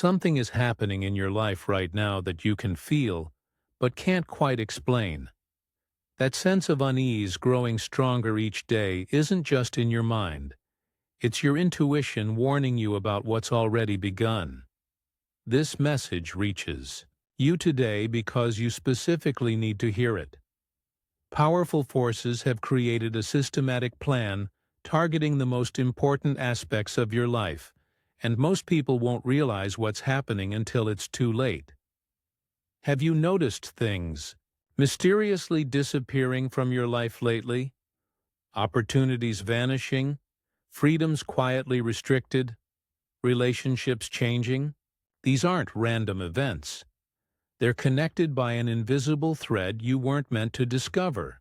Something is happening in your life right now that you can feel, but can't quite explain. That sense of unease growing stronger each day isn't just in your mind. It's your intuition warning you about what's already begun. This message reaches you today because you specifically need to hear it. Powerful forces have created a systematic plan targeting the most important aspects of your life, and most people won't realize what's happening until it's too late. Have you noticed things mysteriously disappearing from your life lately? Opportunities vanishing? Freedoms quietly restricted? Relationships changing? These aren't random events. They're connected by an invisible thread you weren't meant to discover.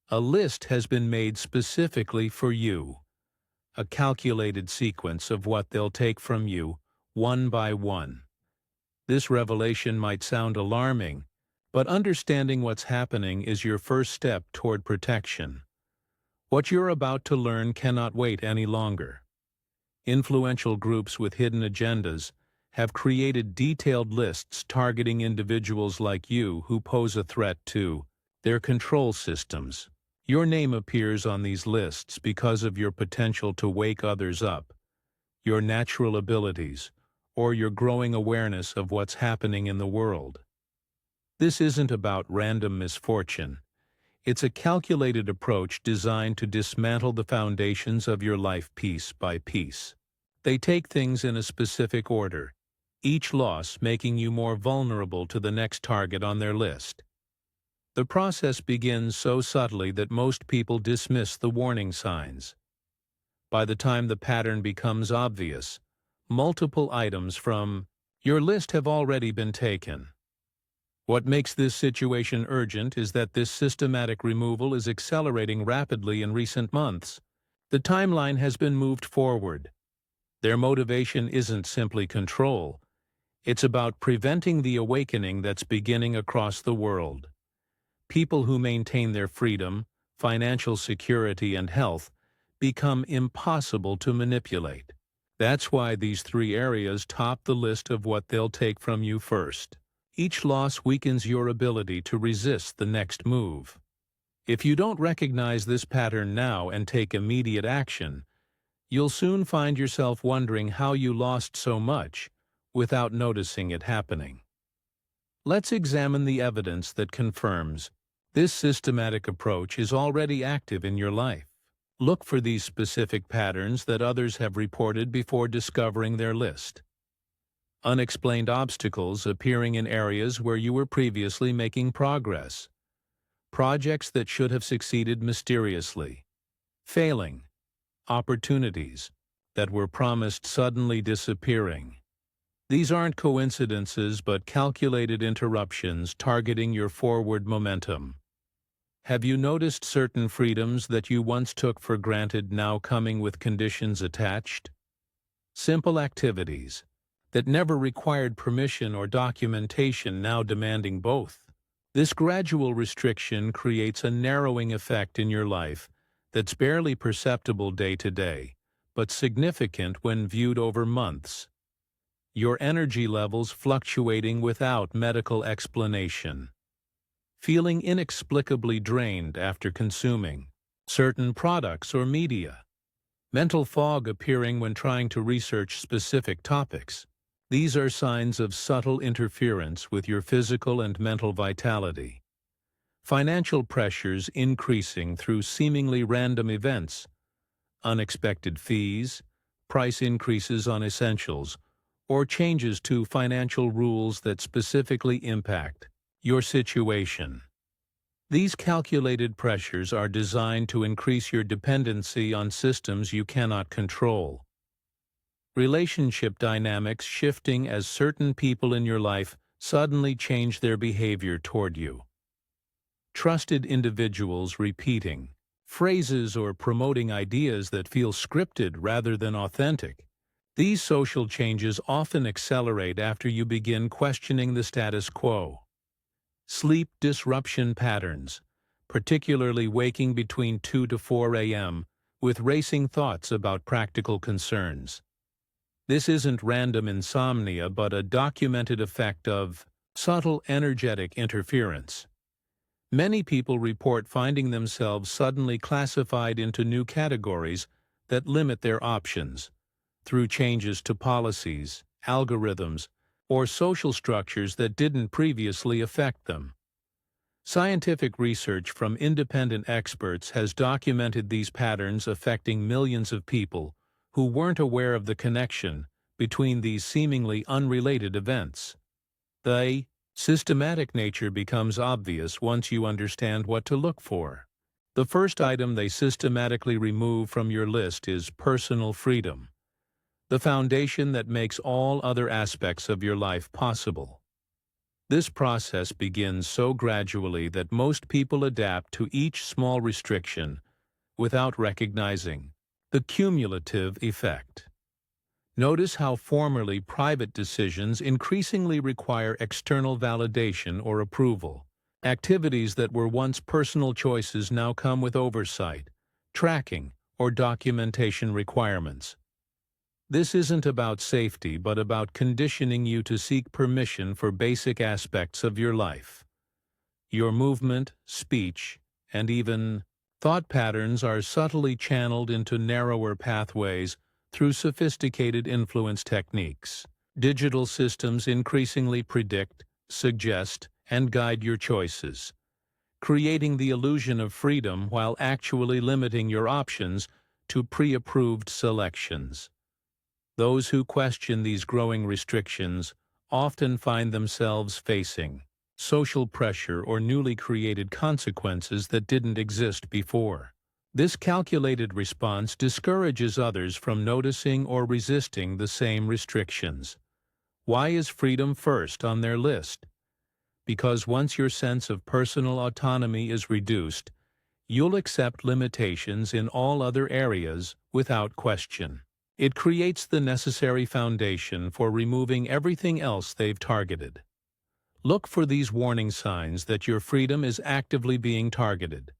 A list has been made specifically for you. A calculated sequence of what they'll take from you, one by one. This revelation might sound alarming, but understanding what's happening is your first step toward protection. What you're about to learn cannot wait any longer. Influential groups with hidden agendas have created detailed lists targeting individuals like you who pose a threat to their control systems. Your name appears on these lists because of your potential to wake others up, your natural abilities, or your growing awareness of what's happening in the world. This isn't about random misfortune. It's a calculated approach designed to dismantle the foundations of your life piece by piece. They take things in a specific order, each loss making you more vulnerable to the next target on their list. The process begins so subtly that most people dismiss the warning signs. By the time the pattern becomes obvious, multiple items from your list have already been taken. What makes this situation urgent is that this systematic removal is accelerating rapidly in recent months. The timeline has been moved forward. Their motivation isn't simply control. It's about preventing the awakening that's beginning across the world. People who maintain their freedom, financial security, and health become impossible to manipulate. That's why these three areas top the list of what they'll take from you first. Each loss weakens your ability to resist the next move. If you don't recognize this pattern now and take immediate action, you'll soon find yourself wondering how you lost so much without noticing it happening. Let's examine the evidence that confirms this systematic approach is already active in your life. Look for these specific patterns that others have reported before discovering their list. Unexplained obstacles appearing in areas where you were previously making progress. Projects that should have succeeded mysteriously. Failing. Opportunities that were promised suddenly disappearing. These aren't coincidences but calculated interruptions targeting your forward momentum. Have you noticed certain freedoms that you once took for granted now coming with conditions attached? Simple activities that never required permission or documentation now demanding both. This gradual restriction creates a narrowing effect in your life that's barely perceptible day to day, but significant when viewed over months. Your energy levels fluctuating without medical explanation. Feeling inexplicably drained after consuming certain products or media. Mental fog appearing when trying to research specific topics. These are signs of subtle interference with your physical and mental vitality. Financial pressures increasing through seemingly random events. Unexpected fees, price increases on essentials, or changes to financial rules that specifically impact your situation. These calculated pressures are designed to increase your dependency on systems you cannot control. Relationship dynamics shifting as certain people in your life suddenly change their behavior toward you. Trusted individuals repeating phrases or promoting ideas that feel scripted rather than authentic. These social changes often accelerate after you begin questioning the status quo. Sleep disruption patterns, particularly waking between 2 to 4 a.m. with racing thoughts about practical concerns. This isn't random insomnia but a documented effect of subtle energetic interference. Many people report finding themselves suddenly classified into new categories that limit their options through changes to policies, algorithms, or social structures that didn't previously affect them. Scientific research from independent experts has documented these patterns affecting millions of people who weren't aware of the connection between these seemingly unrelated events. The systematic nature becomes obvious once you understand what to look for. The first item they systematically remove from your list is personal freedom, the foundation that makes all other aspects of your life possible. This process begins so gradually that most people adapt to each small restriction without recognizing the cumulative effect. Notice how formerly private decisions increasingly require external validation or approval. Activities that were once personal choices now come with oversight, tracking, or documentation requirements. This isn't about safety but about conditioning you to seek permission for basic aspects of your life. Your movement, speech, and even thought patterns are subtly channeled into narrower pathways through sophisticated influence techniques. Digital systems increasingly predict, suggest, and guide your choices, creating the illusion of freedom while actually limiting your options to pre-approved selections. Those who question these growing restrictions often find themselves facing social pressure or newly created consequences that didn't exist before. This calculated response discourages others from noticing or resisting the same restrictions. Why is freedom first on their list? Because once your sense of personal autonomy is reduced, you'll accept limitations in all other areas without question. It creates the necessary foundation for removing everything else they've targeted. Look for these warning signs that your freedom is actively being targeted.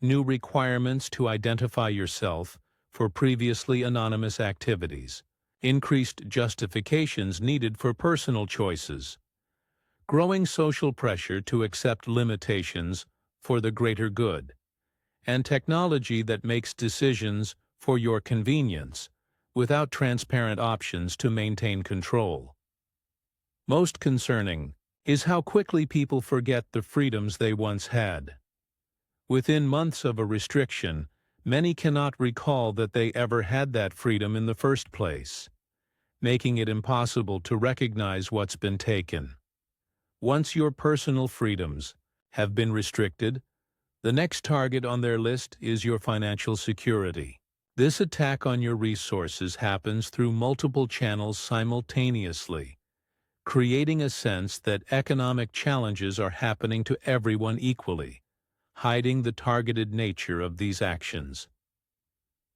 New requirements to identify yourself for previously anonymous activities. Increased justifications needed for personal choices. Growing social pressure to accept limitations for the greater good. And technology that makes decisions for your convenience without transparent options to maintain control. Most concerning is how quickly people forget the freedoms they once had. Within months of a restriction, many cannot recall that they ever had that freedom in the first place, making it impossible to recognize what's been taken. Once your personal freedoms have been restricted, the next target on their list is your financial security. This attack on your resources happens through multiple channels simultaneously, creating a sense that economic challenges are happening to everyone equally, hiding the targeted nature of these actions.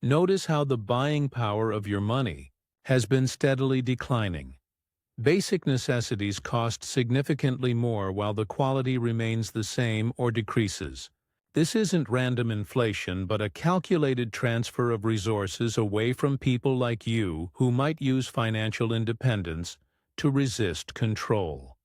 Notice how the buying power of your money has been steadily declining. Basic necessities cost significantly more while the quality remains the same or decreases. This isn't random inflation but a calculated transfer of resources away from people like you who might use financial independence to resist control.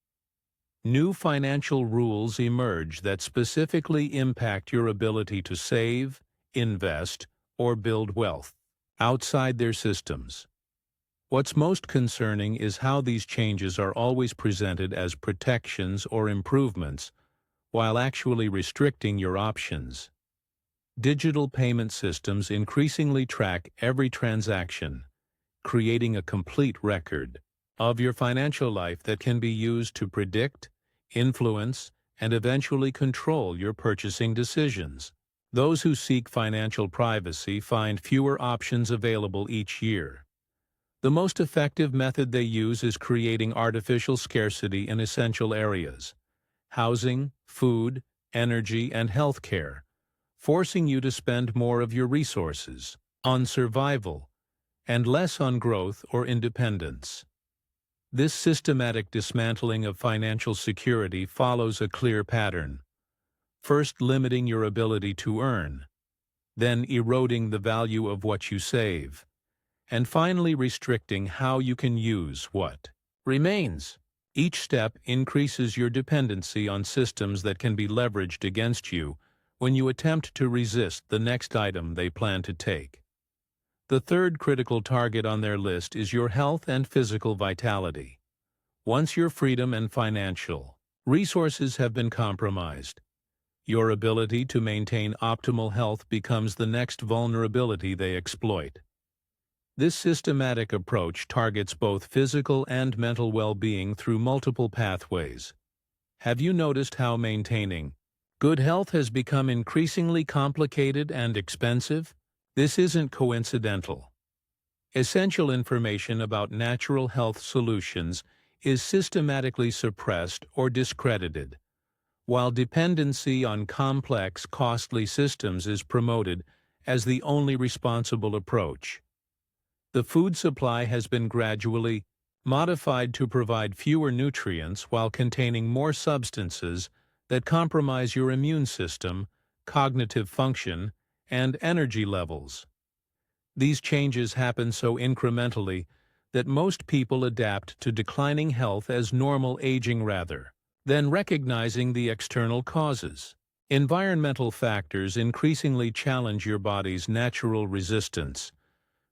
New financial rules emerge that specifically impact your ability to save, invest, or build wealth outside their systems. What's most concerning is how these changes are always presented as protections or improvements, while actually restricting your options. Digital payment systems increasingly track every transaction, creating a complete record of your financial life that can be used to predict, influence, and eventually control your purchasing decisions. Those who seek financial privacy find fewer options available each year. The most effective method they use is creating artificial scarcity in essential areas: housing, food, energy, and healthcare, forcing you to spend more of your resources on survival and less on growth or independence. This systematic dismantling of financial security follows a clear pattern: first limiting your ability to earn, then eroding the value of what you save, and finally restricting how you can use what remains. Each step increases your dependency on systems that can be leveraged against you when you attempt to resist the next item they plan to take. The third critical target on their list is your health and physical vitality. Once your freedom and financial resources have been compromised, your ability to maintain optimal health becomes the next vulnerability they exploit. This systematic approach targets both physical and mental well-being through multiple pathways. Have you noticed how maintaining good health has become increasingly complicated and expensive? This isn't coincidental. Essential information about natural health solutions is systematically suppressed or discredited, while dependency on complex, costly systems is promoted as the only responsible approach. The food supply has been gradually modified to provide fewer nutrients while containing more substances that compromise your immune system, cognitive function, and energy levels. These changes happen so incrementally that most people adapt to declining health as normal aging rather than recognizing the external causes. Environmental factors increasingly challenge your body's natural resistance,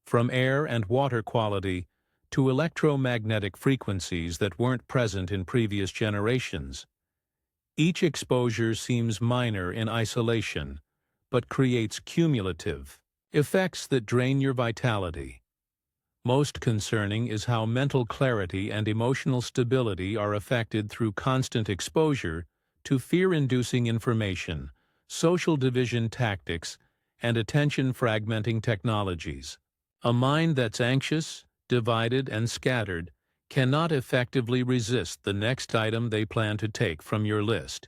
from air and water quality to electromagnetic frequencies that weren't present in previous generations. Each exposure seems minor in isolation, but creates cumulative effects that drain your vitality. Most concerning is how mental clarity and emotional stability are affected through constant exposure to fear-inducing information, social division tactics, and attention-fragmenting technologies. A mind that's anxious, divided, and scattered cannot effectively resist the next item they plan to take from your list.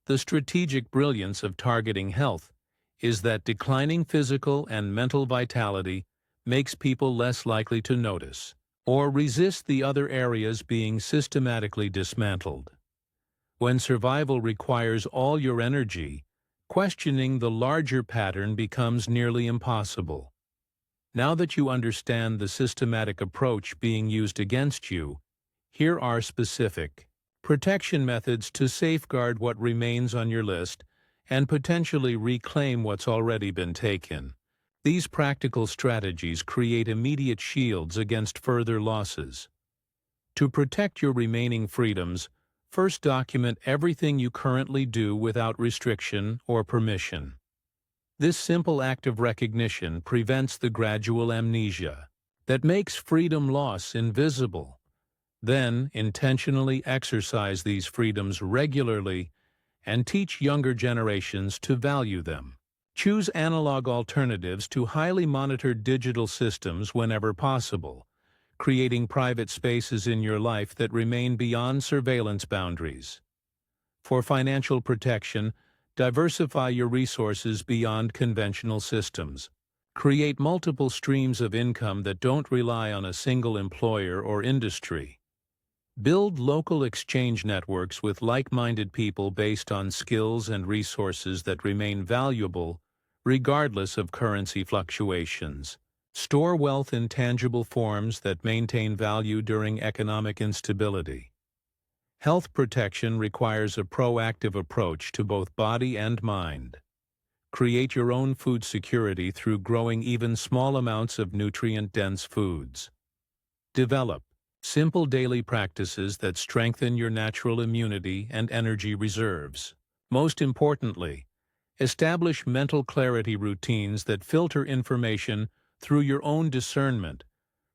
The strategic brilliance of targeting health is that declining physical and mental vitality makes people less likely to notice or resist the other areas being systematically dismantled. When survival requires all your energy, questioning the larger pattern becomes nearly impossible. Now that you understand the systematic approach being used against you, here are specific protection methods to safeguard what remains on your list and potentially reclaim what's already been taken. These practical strategies create immediate shields against further losses. To protect your remaining freedoms, first document everything you currently do without restriction or permission. This simple act of recognition prevents the gradual amnesia that makes freedom loss invisible. Then, intentionally exercise these freedoms regularly and teach younger generations to value them. Choose analog alternatives to highly monitored digital systems whenever possible, creating private spaces in your life that remain beyond surveillance boundaries. For financial protection, diversify your resources beyond conventional systems. Create multiple streams of income that don't rely on a single employer or industry. Build local exchange networks with like-minded people based on skills and resources that remain valuable regardless of currency fluctuations. Store wealth in tangible forms that maintain value during economic instability. Health protection requires a proactive approach to both body and mind. Create your own food security through growing even small amounts of nutrient-dense foods. Develop simple daily practices that strengthen your natural immunity and energy reserves. Most importantly, establish mental clarity routines that filter information through your own discernment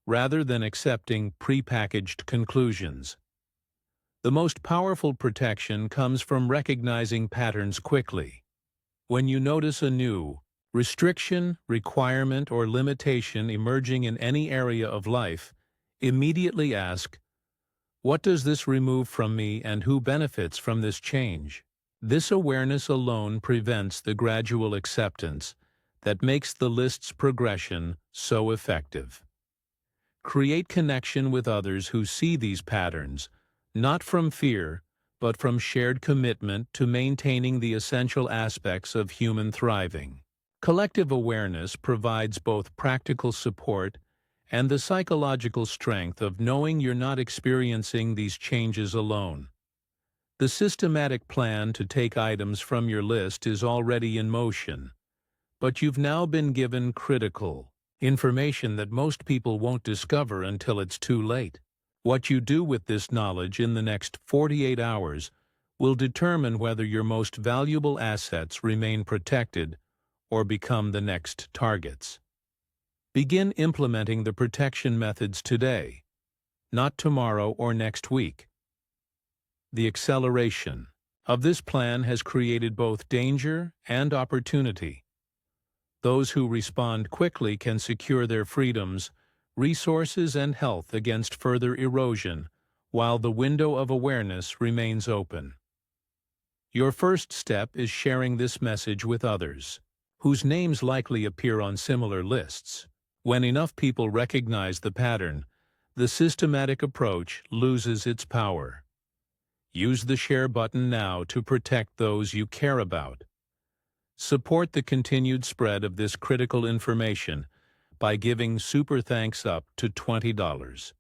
rather than accepting prepackaged conclusions. The most powerful protection comes from recognizing patterns quickly. When you notice a new restriction, requirement, or limitation emerging in any area of life, immediately ask, what does this remove from me and who benefits from this change? This awareness alone prevents the gradual acceptance that makes the list's progression so effective. Create connection with others who see these patterns, not from fear, but from shared commitment to maintaining the essential aspects of human thriving. Collective awareness provides both practical support and the psychological strength of knowing you're not experiencing these changes alone. The systematic plan to take items from your list is already in motion, but you've now been given critical information that most people won't discover until it's too late. What you do with this knowledge in the next 48 hours will determine whether your most valuable assets remain protected or become the next targets. Begin implementing the protection methods today, not tomorrow or next week. The acceleration of this plan has created both danger and opportunity. Those who respond quickly can secure their freedoms, resources, and health against further erosion, while the window of awareness remains open. Your first step is sharing this message with others, whose names likely appear on similar lists. When enough people recognize the pattern, the systematic approach loses its power. Use the share button now to protect those you care about. Support the continued spread of this critical information by giving Super Thanks up to $20.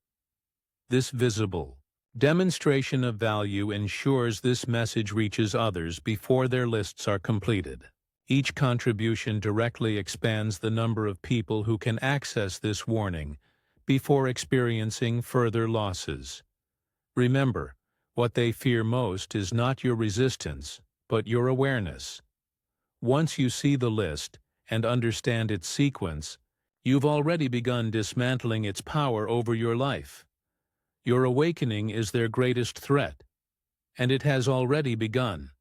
This visible demonstration of value ensures this message reaches others before their lists are completed. Each contribution directly expands the number of people who can access this warning before experiencing further losses. Remember, what they fear most is not your resistance, but your awareness. Once you see the list and understand its sequence, you've already begun dismantling its power over your life. Your awakening is their greatest threat, and it has already begun.